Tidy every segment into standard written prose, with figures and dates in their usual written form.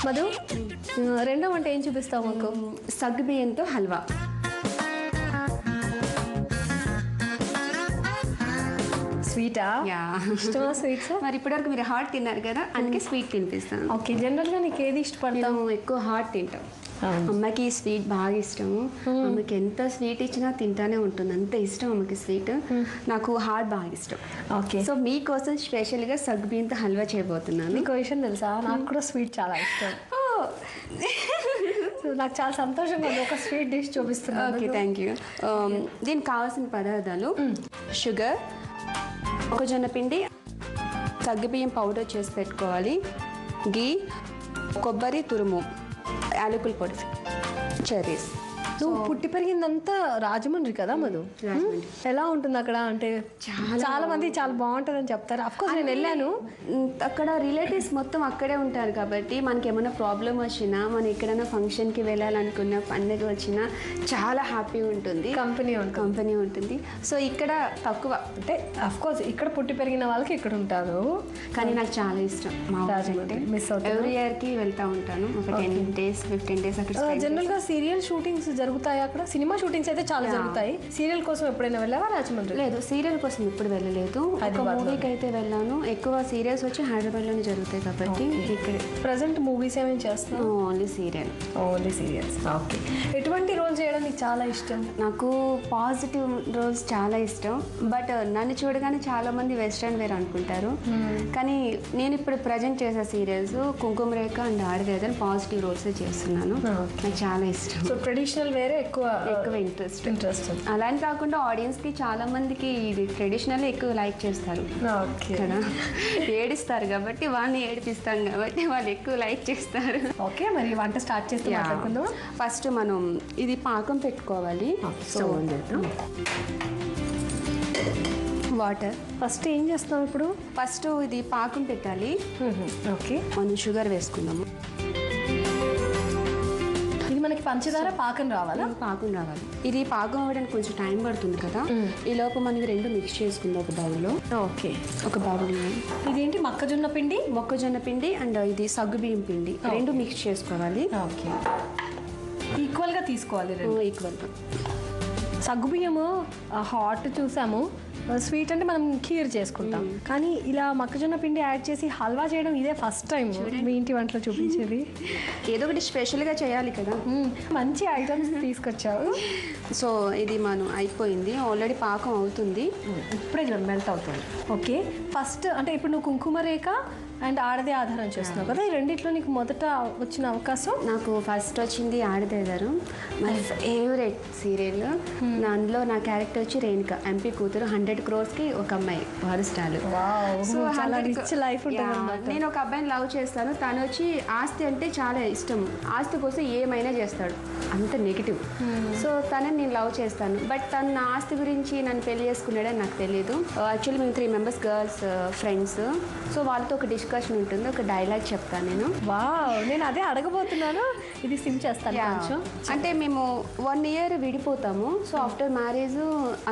మధు, రెండో వంట ఏం చూపిస్తావు మాకు? సగ్గుబియ్యంతో హల్వా. స్వీటా? ఇష్టమా స్వీట్స్? మరి ఇప్పటివరకు మీరు హాట్ తిన్నారు కదా, అందుకే స్వీట్ తినిపిస్తాను. ఓకే, జనరల్గా నీకు ఏది ఇష్టపడతావు? ఎక్కువ హాట్ తింటాం. అమ్మకి స్వీట్ బాగా ఇష్టము. అమ్మకి ఎంత స్వీట్ ఇచ్చినా తింటానే ఉంటుంది, అంత ఇష్టం అమ్మకి స్వీట్. నాకు హాట్ బాగా ఇష్టం. ఓకే, సో మీకోసం స్పెషల్గా సగ్గుబియ్యంతో హల్వా చేయబోతున్నాను. నీకు విషయం తెలుసా, నాకు కూడా స్వీట్ చాలా ఇష్టం. సో నాకు చాలా సంతోషంగా ఉంది, ఒక స్వీట్ డిష్ చూపిస్తున్నాను. Okay, thank you. దీనికి కావాల్సిన పదార్థాలు: షుగర్, మొక్కజొన్న పిండి, సగ్గుబియ్యం పౌడర్ చేసి పెట్టుకోవాలి, గీ, కొబ్బరి తురుము, యాలకుల పొడి, చెర్రీస్. నువ్వు పుట్టి పెరిగిందంతా రాజమండ్రి కదా మధు? ఎలా ఉంటుంది అక్కడ? అంటే చాలా మంది చాలా బాగుంటుందని చెప్తారు. అఫ్కోర్స్ నేను వెళ్ళాను. అక్కడ రిలేటివ్స్ మొత్తం అక్కడే ఉంటారు కాబట్టి మనకి ఏమైనా ప్రాబ్లం వచ్చినా, మనం ఎక్కడైనా ఫంక్షన్కి వెళ్ళాలనుకున్న, పండుగ వచ్చినా చాలా హ్యాపీ ఉంటుంది, కంపెనీ ఉంటుంది. సో ఇక్కడ తక్కువ, అంటే అఫ్కోర్స్ ఇక్కడ పుట్టి పెరిగిన వాళ్ళకి ఇక్కడ ఉంటారు, కానీ నాకు చాలా ఇష్టం. మా రాజమండ్రి మిస్ అవుతుంది. ఎవ్రీ ఇయర్కి వెళ్తూ ఉంటాను, ఒక 10 days 15 days అక్కడ. జనరల్గా సీరియల్ షూటింగ్స్ జరుగుతాయి అక్కడ? సినిమా షూటింగ్స్ అయితే చాలా జరుగుతాయి. సీరియల్ కోసం ఎప్పుడైనా వెళ్ళావా రాజమండ్రి? లేదు, సీరియల్ కోసం ఇప్పుడు వెళ్ళలేదు. ఒక మూవీకి అయితే వెళ్ళాను. ఎక్కువ సీరియల్స్ వచ్చి హైదరాబాద్లోనే జరుగుతాయి కాబట్టి ఇక్కడ. ప్రజెంట్ మూవీస్ ఏమేమి చేస్తాను? Only serials. ఓకే, ఎటువంటి రోల్ చేయడం నీకు చాలా ఇష్టం? నాకు పాజిటివ్ రోల్స్ చాలా ఇష్టం. బట్ నన్ను చూడగానే చాలా మంది వెస్ట్రన్ వేర్ అనుకుంటారు, కానీ నేను ఇప్పుడు ప్రజెంట్ చేసే సీరియల్స్ కుంకుమ రేఖ అండ్ ఆడదేదని పాజిటివ్ రోల్స్ చేస్తున్నాను. నాకు చాలా ఇష్టం. సో ట్రెడిషనల్ వేరే ఎక్కువ ఇంట్రెస్ట్. అలా అని కాకుండా ఆడియన్స్కి చాలా మందికి ఇది ట్రెడిషనల్ ఎక్కువ లైక్ చేస్తారు కదా, ఏడిస్తారు కాబట్టి వాళ్ళని ఏడిపిస్తాం కాబట్టి వాళ్ళు ఎక్కువ లైక్ చేస్తారు. ఓకే, మరి వంట స్టార్ట్ చేస్తే మాట్లాడుకుందాం. ఫస్ట్ మనం ఇది పాకం పెట్టుకోవాలి. So water. ఫస్ట్ ఏం చేస్తాం ఇప్పుడు? ఫస్ట్ ఇది పాకం పెట్టాలి. ఓకే, మనం షుగర్ వేసుకుందాము. ఇది మనకి పంచదార పాకం రావాలా? పాకం రావాలి. ఇది పాకం అవ్వడానికి కొంచెం టైం పడుతుంది కదా, ఈ లోపు మనకి రెండు మిక్స్ చేసుకుందాం ఒక బౌల్లో. ఓకే, ఒక బౌల్. ఇదేంటి? మొక్కజొన్న పిండి అండ్ ఇది సగ్గుబియ్యం పిండి రెండు మిక్స్ చేసుకోవాలి. ఓకే, ఈక్వల్గా తీసుకోవాలి. ఈక్వల్గా. సగ్గుబియ్యము హాట్ చూసాము, స్వీట్ అంటే మనం ఖీర్ చేసుకుంటాం, కానీ ఇలా మొక్కజొన్న పిండి యాడ్ చేసి హల్వా చేయడం ఇదే ఫస్ట్ టైం మీ ఇంటి వంటలో చూపించేది. ఏదో ఒకటి స్పెషల్గా చేయాలి కదా. మంచి ఐటమ్స్ తీసుకొచ్చావు. సో ఇది మనం అయిపోయింది, ఆల్రెడీ పాకం అవుతుంది, ఇప్పుడే మెల్ట్ అవుతుంది. ఓకే, ఫస్ట్ అంటే ఇప్పుడు నువ్వు కుంకుమ రేఖ అండ్ ఆడదే ఆధారం చేస్తున్నావు కదా, ఈ రెండిట్లో నీకు మొదట వచ్చిన అవకాశం? నాకు ఫస్ట్ వచ్చింది ఆడదే ఆధారం, మై ఫేవరెట్ సీరియల్. అందులో నా క్యారెక్టర్ వచ్చి రేణుక, ఎంపీ కూతురు. 100 crores ఒక అమ్మాయి వారస్టాలు. నేను ఒక అబ్బాయిని లవ్ చేస్తాను, తను వచ్చి ఆస్తి అంటే చాలా ఇష్టం, ఆస్తి కోసం ఏమైనా చేస్తాడు, అంత నెగిటివ్. సో తనని నేను లవ్ చేస్తాను, బట్ తను నా ఆస్తి గురించి నన్ను పెళ్లి చేసుకున్నాడని నాకు తెలియదు. యాక్చువల్లీ మేము 3 members గర్ల్స్ ఫ్రెండ్స్. సో వాళ్ళతో ఒక డిస్కషన్ ఉంటుంది, ఒక డైలాగ్ చెప్తాను నేను. నేను అదే అడగబోతున్నాను, ఇది సిమ్ చేస్తాను. అంటే మేము 1 year విడిపోతాము. సో ఆఫ్టర్ మ్యారేజ్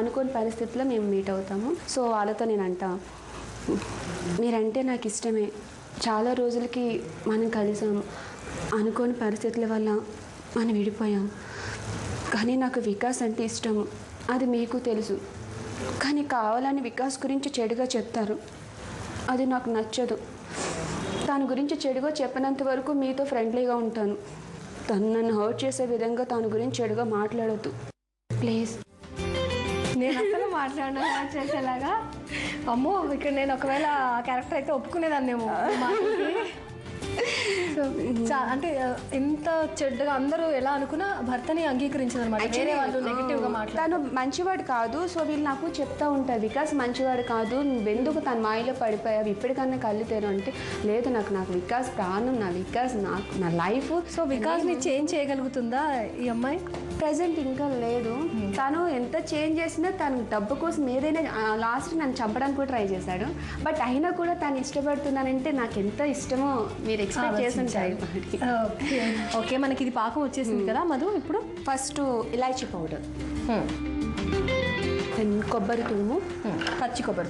అనుకోని పరిస్థితుల్లో మేము మీట్ అవుతాము. సో వాళ్ళతో నేను అంటా, మీరంటే నాకు ఇష్టమే, చాలా రోజులకి మనం కలిసాము, అనుకోని పరిస్థితుల వల్ల మనం విడిపోయాం, కానీ నాకు వికాస్ అంటే ఇష్టము, అది మీకు తెలుసు, కానీ కావాలని వికాస్ గురించి చెడుగా చెప్తారు, అది నాకు నచ్చదు. దాని గురించి చెడుగా చెప్పినంత వరకు మీతో ఫ్రెండ్లీగా ఉంటాను, తను నన్ను హర్ట్ చేసే విధంగా దాని గురించి చెడుగా మాట్లాడొద్దు ప్లీజ్. నేను అసలు మాట్లాడినా హర్ట్ చేసేలాగా? అమ్మో, ఇక్కడ నేను ఒకవేళ క్యారెక్టర్ అయితే ఒప్పుకునేదాన్నేమో. అంటే ఎంత చెడ్డగా అందరూ ఎలా అనుకున్నా భర్తని అంగీకరించింది అనమాట, వేరే వాళ్ళు నెగిటివ్గా మాట్లాడు. తను మంచివాడు కాదు, సో వీళ్ళు నాకు చెప్తా ఉంటారు, వికాస్ మంచివాడు కాదు, నువ్వెందుకు తన మాయలో పడిపోయావు, ఇప్పటికన్నా కళ్ళు తెరు అంటే, లేదు నాకు వికాస్ ప్రాణం, నా వికాస్ నాకు నా లైఫ్. సో వికాస్ని చేంజ్ చేయగలుగుతుందా ఈ అమ్మాయి? ప్రజెంట్ ఇంకా లేదు. తను ఎంత చేంజ్ చేసినా తను డబ్బు కోసం ఏదైనా, లాస్ట్ నన్ను చంపడానికి కూడా ట్రై చేశాడు, బట్ అయినా కూడా తను ఇష్టపడుతున్నానంటే నాకు ఎంత ఇష్టమో మీరు ఎక్స్పెక్ట్ చేస్తుంటారు. ఓకే, మనకి ఇది పాకం వచ్చేసింది కదా మధు. ఇప్పుడు ఫస్ట్ ఇలాచీ పౌడర్, కొబ్బరి తురుము, పచ్చి కొబ్బరి,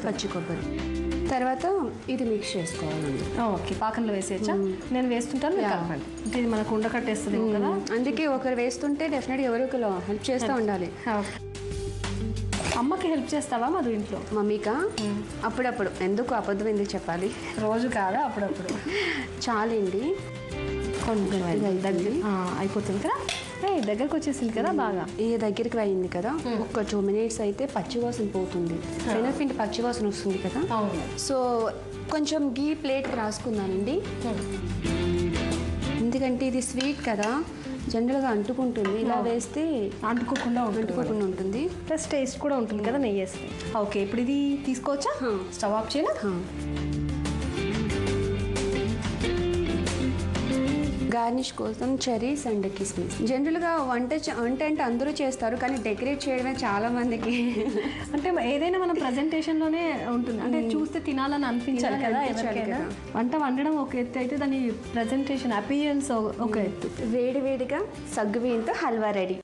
తర్వాత ఇది మిక్స్ చేసుకోవాలండి. ఓకే, పాకంలో వేసేయచ్చా? నేను వేస్తుంటాను, మీరు కలపండి. అంటే ఇది మనకు ఉండకట్టేస్తుంది కదా, అందుకే ఒకరు వేస్తుంటే డెఫినెట్గా ఎవరో ఒకరు హెల్ప్ చేస్తూ ఉండాలి. అమ్మకి హెల్ప్ చేస్తావా మధు ఇంట్లో? మమ్మీకా అప్పుడప్పుడు, ఎందుకు అబద్ధం ఎందుకు చెప్పాలి, రోజు కాదా అప్పుడప్పుడు. చాలండి, కొంచెం అయిపోతుంది కదా, దగ్గరకు వచ్చేసింది కదా బాగా. ఈ దగ్గరికి అయింది కదా, ఒక 2 minutes అయితే పచ్చివాసన పోతుంది, శనగపిండి పచ్చివాసన వస్తుంది కదా. సో కొంచెం గీ ప్లేట్కి రాసుకున్నానండి, ఎందుకంటే ఇది స్వీట్ కదా, జనరల్గా అంటుకుంటుంది. ఇలా వేస్తే అంటుకోకుండా ఉంటుంది, ప్లస్ టేస్ట్ కూడా ఉంటుంది కదా నెయ్యి వేస్తే. ఓకే, ఇప్పుడు ఇది తీసుకోవచ్చా? స్టవ్ ఆఫ్ చేయనా? గార్నిష్ కోసం చెరీస్ అండ్ కిస్మిస్. జనరల్గా వంట అంటే అందరూ చేస్తారు, కానీ డెకరేట్ చేయడమే చాలా మందికి అంటే ఏదైనా మన ప్రజెంటేషన్లోనే ఉంటుంది, అంటే చూస్తే తినాలని అనిపించాలి కదా ఎవరికైనా. వంట వండడం ఒక ఎత్తు అయితే దాని ప్రజెంటేషన్ అపియరెన్స్ ఒక ఎత్తు. వేడివేడిగా సగ్గుబియ్యంతో హల్వా రెడీ.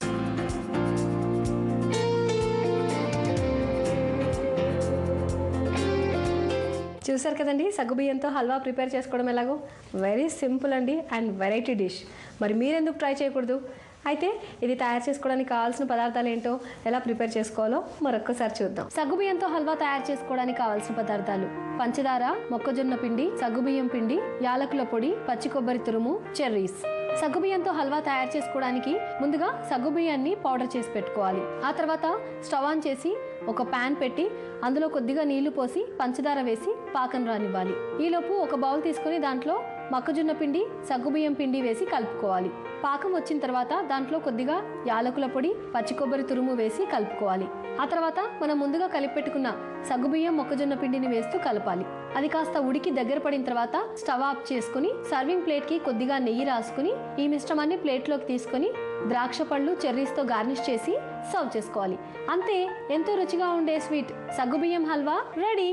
చూసారు కదండి సగ్గుబియ్యంతో హల్వా ప్రిపేర్ చేసుకోవడం ఎలాగో. వెరీ సింపుల్ అండి అండ్ వెరైటీ డిష్. మరి మీరెందుకు ట్రై చేయకూడదు? అయితే ఇది తయారు చేసుకోవడానికి కావాల్సిన పదార్థాలు ఏంటో, ఎలా ప్రిపేర్ చేసుకోవాలో మరొక్కసారి చూద్దాం. సగ్గుబియ్యంతో హల్వా తయారు చేసుకోవడానికి కావాల్సిన పదార్థాలు: పంచదార, మొక్కజొన్న పిండి, సగ్గుబియ్యం పిండి, యాలకుల పొడి, పచ్చి కొబ్బరి తురుము, చెర్రీస్. సగ్గుబియ్యంతో హల్వా తయారు చేసుకోవడానికి ముందుగా సగ్గుబియ్యాన్ని పౌడర్ చేసి పెట్టుకోవాలి. ఆ తర్వాత స్టవ్ ఆన్ చేసి ఒక ప్యాన్ పెట్టి అందులో కొద్దిగా నీళ్లు పోసి పంచదార వేసి పాకం రానివ్వాలి. ఈలోపు ఒక బౌల్ తీసుకుని దాంట్లో మొక్కజొన్న పిండి, సగ్గుబియ్యం పిండి వేసి కలుపుకోవాలి. పాకం వచ్చిన తర్వాత దాంట్లో కొద్దిగా యాలకుల పొడి, పచ్చి కొబ్బరి తురుము వేసి కలుపుకోవాలి. ఆ తర్వాత మనం ముందుగా కలిపెట్టుకున్న సగ్గుబియ్యం, మొక్కజొన్న పిండిని వేస్తూ కలపాలి. అది కాస్త ఉడికి దగ్గర పడిన తర్వాత స్టవ్ ఆఫ్ చేసుకుని సర్వింగ్ ప్లేట్కి కొద్దిగా నెయ్యి రాసుకుని ఈ మిశ్రమాన్ని ప్లేట్లోకి తీసుకొని ద్రాక్ష పళ్ళు, చెర్రీస్తో గార్నిష్ చేసి సర్వ్ చేసుకోవాలి. అంతే, ఎంతో రుచిగా ఉండే స్వీట్ సగ్గుబియ్యం హల్వా రెడీ.